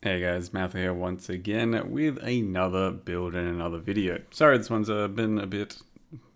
Hey guys, Matthew here once again with another build and another video. Sorry this one's been a bit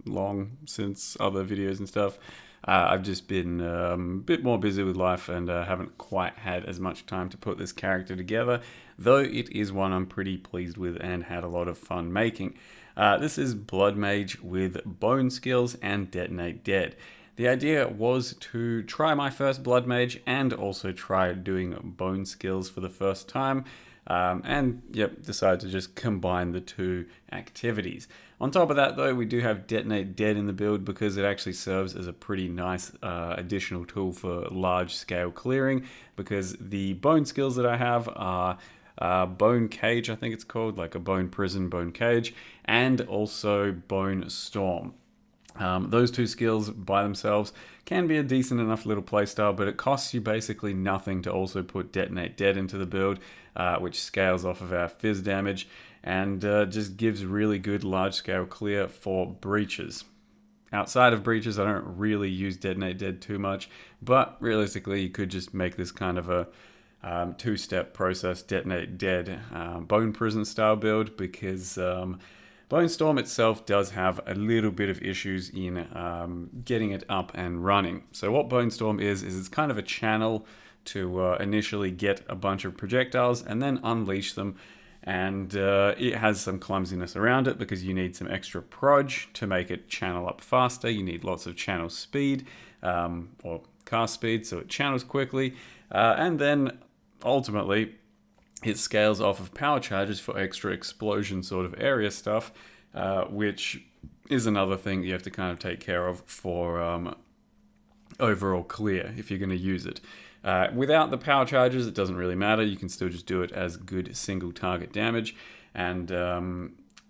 long since other videos and stuff. I've just been a bit more busy with life and haven't quite had as much time to put this character together, though it is one I'm pretty pleased with and had a lot of fun making. This is Blood Mage with Bone Skills and Detonate Dead. The idea was to try my first Blood Mage and also try doing Bone Skills for the first time. Decided to just combine the two activities. On top of that though, we do have Detonate Dead in the build because it actually serves as a pretty nice additional tool for large scale clearing, because the bone skills that I have are Bone Cage, I think it's called, like a Bone Prison, Bone Cage, and also Bone Storm. Those two skills by themselves can be a decent enough little playstyle, but it costs you basically nothing to also put Detonate Dead into the build, which scales off of our fizz damage and just gives really good large-scale clear for breaches. Outside of breaches, I don't really use Detonate Dead too much, but realistically, you could just make this kind of a two-step process, Detonate Dead, Bone Prison style build, because Bone Storm itself does have a little bit of issues in getting it up and running. So what Bone Storm is it's kind of a channel to initially get a bunch of projectiles and then unleash them. And it has some clumsiness around it because you need some extra proj to make it channel up faster. You need lots of channel speed or cast speed so it channels quickly. And then ultimately, it scales off of power charges for extra explosion sort of area stuff, which is another thing that you have to kind of take care of for overall clear if you're going to use it. Without the power charges, it doesn't really matter. You can still just do it as good single target damage. And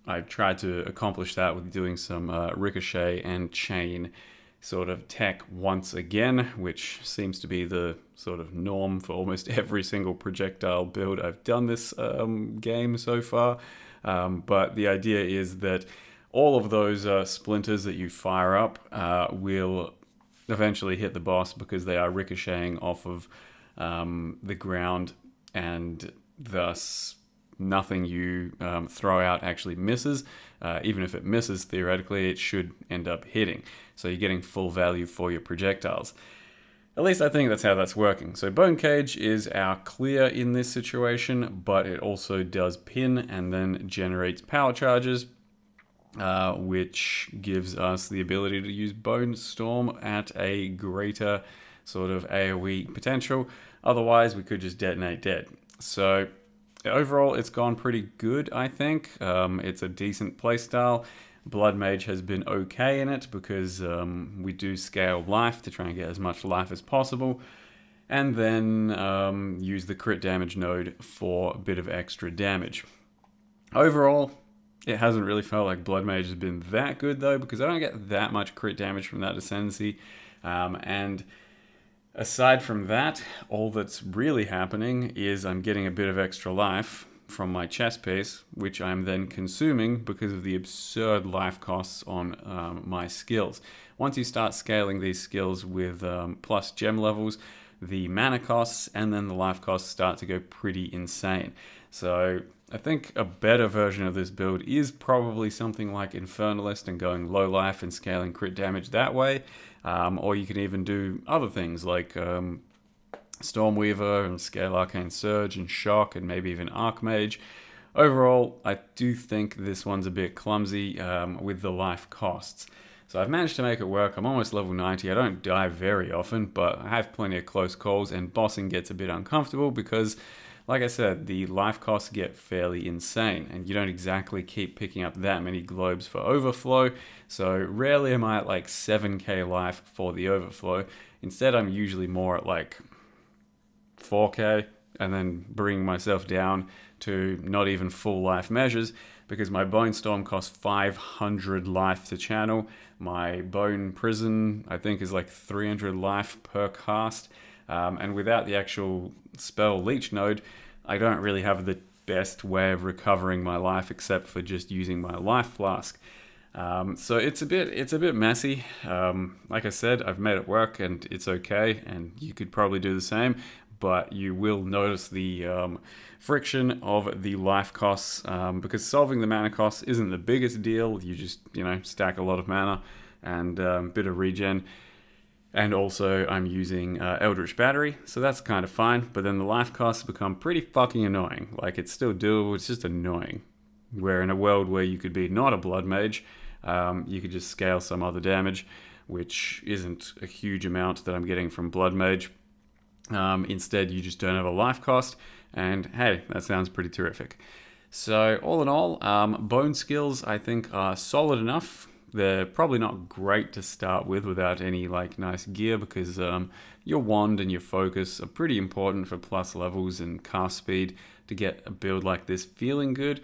I've tried to accomplish that with doing some ricochet and chain sort of tech once again, which seems to be the sort of norm for almost every single projectile build I've done this game so far. But the idea is that all of those splinters that you fire up will eventually hit the boss because they are ricocheting off of the ground, and thus nothing you throw out actually misses. Even if it misses, theoretically, it should end up hitting. So you're getting full value for your projectiles. At least I think that's how that's working. So Bone Cage is our clear in this situation, but it also does pin and then generates power charges, which gives us the ability to use Bone Storm at a greater sort of AoE potential. Otherwise, we could just Detonate Dead. So overall, it's gone pretty good, I think. It's a decent playstyle. Blood Mage has been okay in it because we do scale life to try and get as much life as possible, and then use the crit damage node for a bit of extra damage. Overall, it hasn't really felt like Blood Mage has been that good though, because I don't get that much crit damage from that ascendancy, and aside from that, all that's really happening is I'm getting a bit of extra life from my chest piece, which I'm then consuming because of the absurd life costs on my skills. Once you start scaling these skills with plus gem levels, the mana costs and then the life costs start to go pretty insane. So I think a better version of this build is probably something like Infernalist and going low life and scaling crit damage that way. Or you can even do other things like Stormweaver and Scale Arcane Surge and Shock and maybe even Archmage. Overall, I do think this one's a bit clumsy with the life costs. So I've managed to make it work. I'm almost level 90. I don't die very often, but I have plenty of close calls, and bossing gets a bit uncomfortable because, like I said, the life costs get fairly insane, and you don't exactly keep picking up that many globes for overflow, so rarely am I at like 7k life for the overflow. Instead, I'm usually more at like 4k, and then bringing myself down to not even full life measures, because my Bone Storm costs 500 life to channel. My Bone Prison, I think, is like 300 life per cast. And without the actual spell leech node, I don't really have the best way of recovering my life except for just using my life flask. So it's a bit messy. Like I said, I've made it work and it's okay, and you could probably do the same. but you will notice the friction of the life costs, because solving the mana costs isn't the biggest deal. You just, stack a lot of mana and a bit of regen. And also I'm using Eldritch Battery, so that's kind of fine. But then the life costs become pretty fucking annoying. Like, it's still doable, it's just annoying. Where in a world where you could be not a Blood Mage, you could just scale some other damage, which isn't a huge amount that I'm getting from Blood Mage. Instead, you just don't have a life cost, and hey, that sounds pretty terrific. So all in all, bone skills I think are solid enough. They're probably not great to start with without any like nice gear, because your wand and your focus are pretty important for plus levels and cast speed to get a build like this feeling good.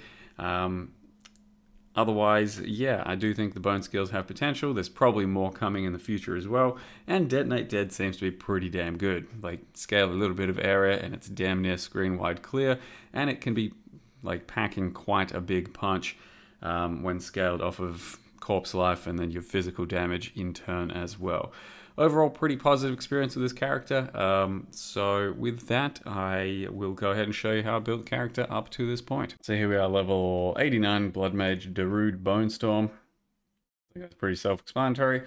Otherwise, yeah, I do think the bone skills have potential. There's probably more coming in the future as well. And Detonate Dead seems to be pretty damn good. Like, scale a little bit of area and it's damn near screen wide clear, and it can be like packing quite a big punch when scaled off of corpse life and then your physical damage in turn as well. Overall, pretty positive experience with this character. So with that, I will go ahead and show you how I built the character up to this point. So here we are, level 89, Blood Mage, Darude Bone Storm. I think that's pretty self-explanatory,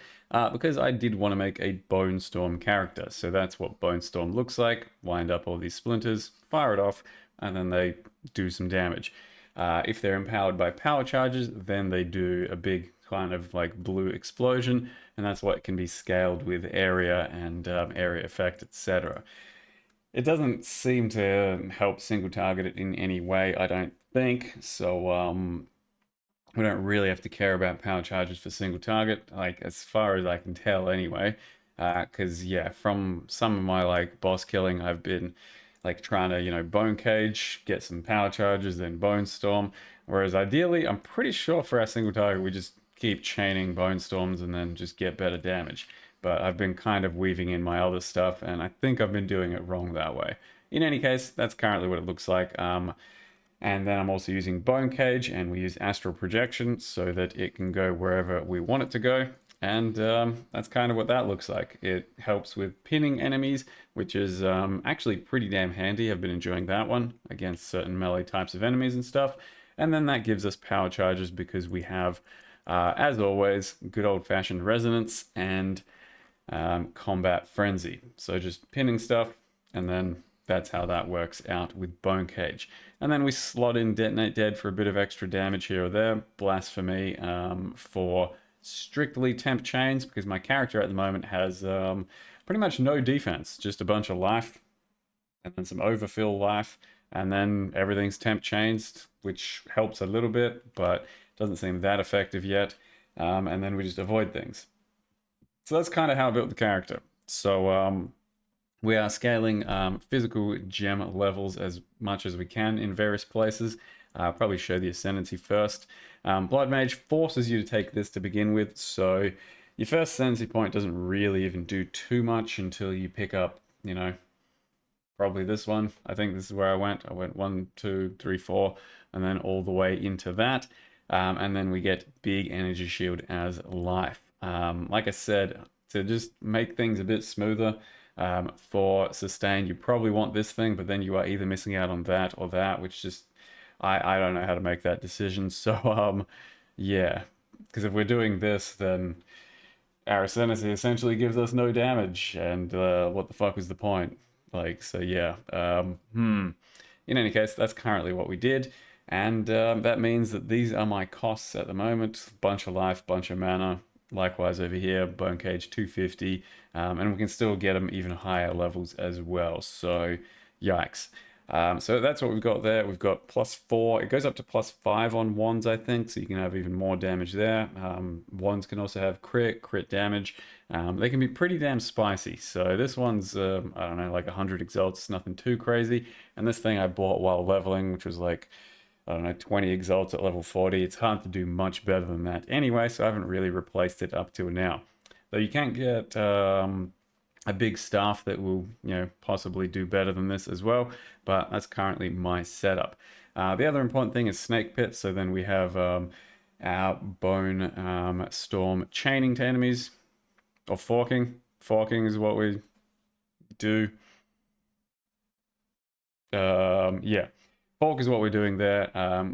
because I did want to make a Bone Storm character. So that's what Bone Storm looks like. Wind up all these splinters, fire it off, and then they do some damage. If they're empowered by power charges, then they do a big kind of like blue explosion, and that's what can be scaled with area and area effect, etc. It doesn't seem to help single target it in any way, I don't think, so we don't really have to care about power charges for single target, like as far as I can tell anyway, because yeah, from some of my like boss killing, I've been like trying to, bone cage, get some power charges, then bone storm. Whereas ideally, I'm pretty sure for our single target, we just keep chaining bone storms and then just get better damage. But I've been kind of weaving in my other stuff, and I think I've been doing it wrong that way. In any case, that's currently what it looks like. And then I'm also using bone cage, and we use astral projection so that it can go wherever we want it to go. And that's kind of what that looks like. It helps with pinning enemies, which is actually pretty damn handy. I've been enjoying that one against certain melee types of enemies and stuff. And then that gives us power charges because we have, as always, good old-fashioned resonance and combat frenzy. So just pinning stuff, and then that's how that works out with Bone Cage. And then we slot in Detonate Dead for a bit of extra damage here or there. Blasphemy for strictly temp chains, because my character at the moment has pretty much no defense, just a bunch of life and then some overfill life, and then everything's temp chains, which helps a little bit but doesn't seem that effective yet. And then we just avoid things. So that's kind of how I built the character. So we are scaling physical gem levels as much as we can in various places. Probably show the Ascendancy first. Blood Mage forces you to take this to begin with, so your first Ascendancy point doesn't really even do too much until you pick up, probably this one. I think this is where I went. I went 1, 2, 3, 4, and then all the way into that. And then we get big energy shield as life. Like I said, to just make things a bit smoother, for sustain, you probably want this thing, but then you are either missing out on that or that, which just, I don't know how to make that decision. So, yeah, because if we're doing this, then our Ascendancy essentially gives us no damage, and what the fuck is the point? Like, so yeah. In any case, that's currently what we did, and that means that these are my costs at the moment. Bunch of life, bunch of mana. Likewise over here, Bone Cage 250, and we can still get them even higher levels as well, so yikes. So that's what we've got there. We've got +4, it goes up to +5 on wands, I think, so you can have even more damage there. Wands can also have crit damage. They can be pretty damn spicy, so this one's, I don't know, like 100 exalts, nothing too crazy, and this thing I bought while leveling, which was like, I don't know, 20 exalts at level 40. It's hard to do much better than that anyway, so I haven't really replaced it up till now. Though you can get a big staff that will, possibly do better than this as well, but that's currently my setup. The other important thing is Snake Pit, so then we have our Bone Storm chaining to enemies, or forking. Forking is what we do. Yeah. Fork is what we're doing there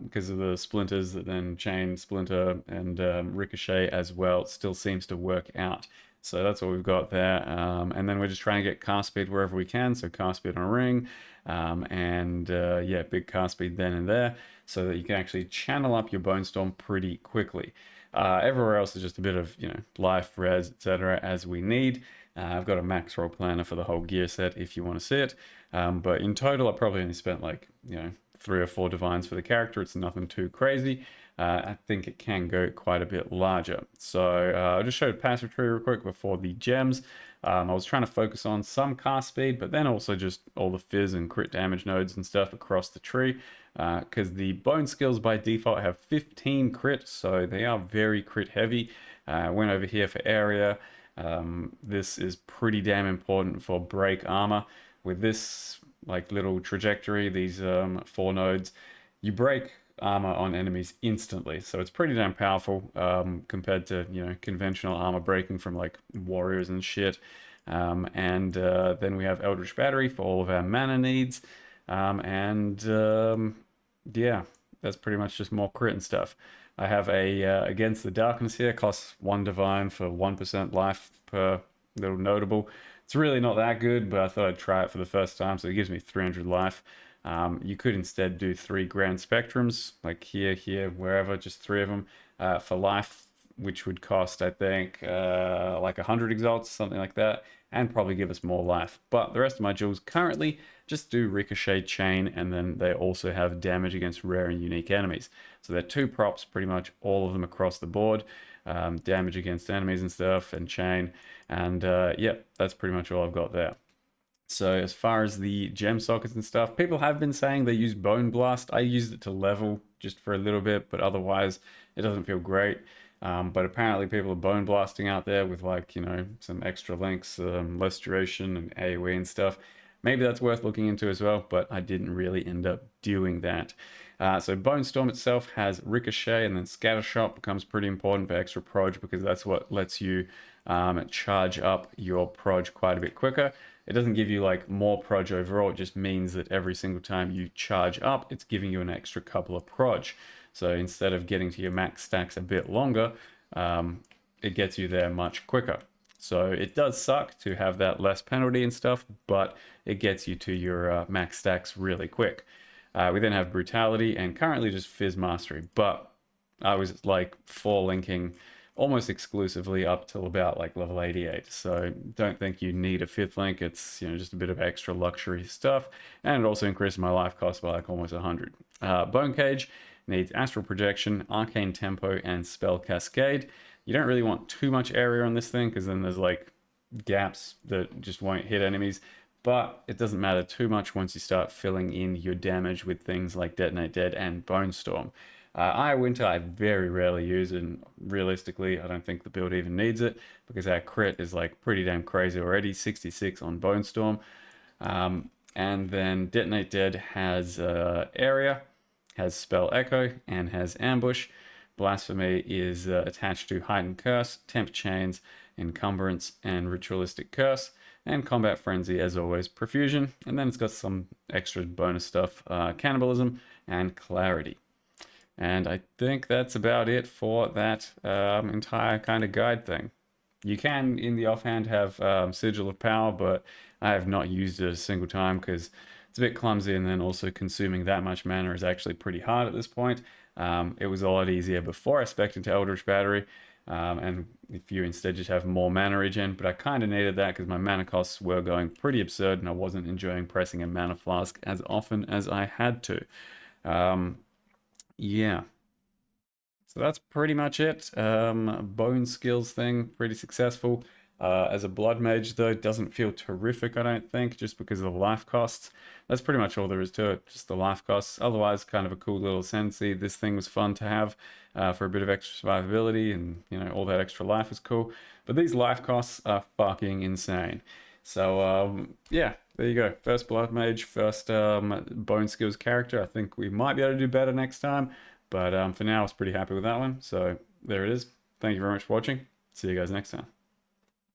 because of the splinters that then chain, splinter, and ricochet as well. It still seems to work out. So that's what we've got there. And then we're just trying to get cast speed wherever we can. So cast speed on a ring and yeah, big cast speed then and there so that you can actually channel up your Bone Storm pretty quickly. Everywhere else is just a bit of, life, res, etc. as we need. I've got a max roll planner for the whole gear set if you want to see it. But in total, I probably only spent like, 3 or 4 divines for the character. It's nothing too crazy. I think it can go quite a bit larger. So I'll just show the passive tree real quick before the gems. I was trying to focus on some cast speed, but then also just all the fizz and crit damage nodes and stuff across the tree. Because the bone skills by default have 15 crit, so they are very crit heavy. Went over here for area. This is pretty damn important for break armor. With this like little trajectory, these 4 nodes, you break armor on enemies instantly. So it's pretty damn powerful compared to conventional armor breaking from like warriors and shit. And then we have Eldritch Battery for all of our mana needs. Yeah, that's pretty much just more crit and stuff. I have a Against the Darkness here, costs 1 divine for 1% life per little notable. It's really not that good, but I thought I'd try it for the first time, so it gives me 300 life. You could instead do 3 Grand Spectrums, like here, wherever, just 3 of them for life, which would cost, I think, like 100 exalts, something like that, and probably give us more life. But the rest of my jewels currently just do ricochet, chain, and then they also have damage against rare and unique enemies. So they're 2 props, pretty much all of them across the board. Damage against enemies and stuff, and chain, and yeah, that's pretty much all I've got there. So as far as the gem sockets and stuff, people have been saying they use Bone Blast. I used it to level just for a little bit, but otherwise it doesn't feel great. But apparently people are bone blasting out there with like, some extra links, less duration and AoE and stuff. Maybe that's worth looking into as well, but I didn't really end up doing that. So Bone Storm itself has Ricochet, and then Scatter Shot becomes pretty important for extra proj because that's what lets you charge up your proj quite a bit quicker. It doesn't give you like more proj overall, it just means that every single time you charge up, it's giving you an extra couple of proj. So instead of getting to your max stacks a bit longer, it gets you there much quicker. So it does suck to have that less penalty and stuff, but it gets you to your max stacks really quick. We then have Brutality and currently just Fizz Mastery, but I was like 4 linking almost exclusively up till about like level 88. So don't think you need a 5th link. It's just a bit of extra luxury stuff, and it also increases my life cost by like almost 100. Bone Cage needs Astral Projection, Arcane Tempo, and Spell Cascade. You don't really want too much area on this thing because then there's like gaps that just won't hit enemies, but it doesn't matter too much once you start filling in your damage with things like Detonate Dead and Bone Storm. Eye Winter I very rarely use, and realistically I don't think the build even needs it because our crit is like pretty damn crazy already, 66 on Bone Storm. And then Detonate Dead has Area, has Spell Echo, and has Ambush. Blasphemy is attached to Heightened Curse, Temp Chains, Encumbrance, and Ritualistic Curse. And Combat Frenzy, as always, Profusion. And then it's got some extra bonus stuff, Cannibalism and Clarity. And I think that's about it for that entire kind of guide thing. You can, in the offhand, have Sigil of Power, but I have not used it a single time because it's a bit clumsy, and then also consuming that much mana is actually pretty hard at this point. It was a lot easier before I spec'd into Eldritch Battery, and if you instead just have more mana regen, but I kind of needed that because my mana costs were going pretty absurd and I wasn't enjoying pressing a mana flask as often as I had to. Yeah. So that's pretty much it. Bone skills thing, pretty successful. As a Blood Mage, though, it doesn't feel terrific, I don't think, just because of the life costs. That's pretty much all there is to it, just the life costs. Otherwise, kind of a cool little Sensi. This thing was fun to have for a bit of extra survivability, and, all that extra life is cool. But these life costs are fucking insane. So, yeah, there you go. First Blood Mage, first Bone Skills character. I think we might be able to do better next time. But for now, I was pretty happy with that one. So there it is. Thank you very much for watching. See you guys next time.